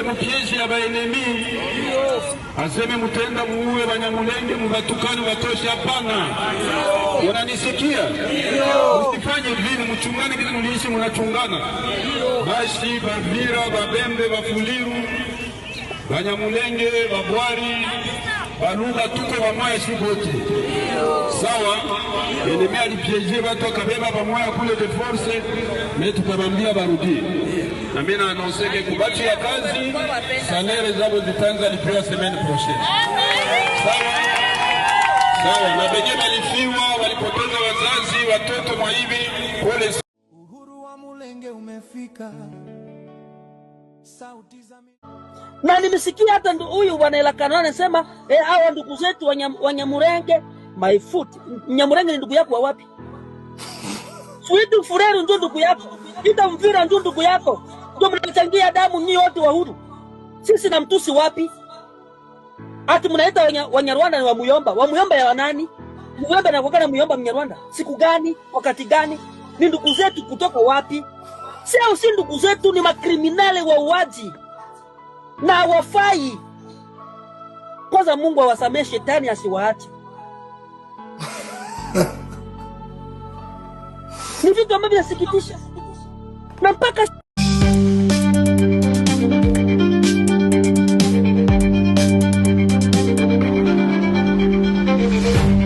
mupieshi ya baenemi. Aseme mutenda muue Banyamulenge mubatukane batoshe. Hapana. Unanisikia? Usifanye vile, mchungane kile muliishi mnachungana. Bashi, Bavira, Babembe, Bafuliru, Banyamulenge, Babwari, Baluga, tuko wamoya shibote. Sawa? Enemi alipieje watu akabeba pamoja kule de force, mais tukabambia barudi. Na mimi na anonseke kubaki ya kazi, salaire zabo zitaanza lipewa semaine prochaine. Sawa? Sawa, na benye balifiwa, walipoteza wazazi, watoto mwa hivi, pole. Uhuru wa Mulenge umefika. Sauti za na nimesikia hata huyu Bwana Kanana anasema hawa ndugu zetu Wanyamulenge my foot. Nyamulenge ni ndugu yako wa wapi? Sweetu Fureru ndio ndugu yako. Ita Mvira ndio ndugu yako. Ndio mnachangia damu nyinyi wote wa huru. Sisi na mtusi wapi? Ati mnaita Wanyarwanda ni wa Muyomba. Wa Muyomba ya wanani? Muyomba na kwa Muyomba Mnyarwanda. Siku gani? Wakati gani? Ni ndugu zetu kutoka wapi? Sio si ndugu zetu, ni makriminali wa uaji. Na wafai. Kwanza Mungu awasamee, shetani asiwaache. Ni vitu ambavyo vinasikitisha. Na mpaka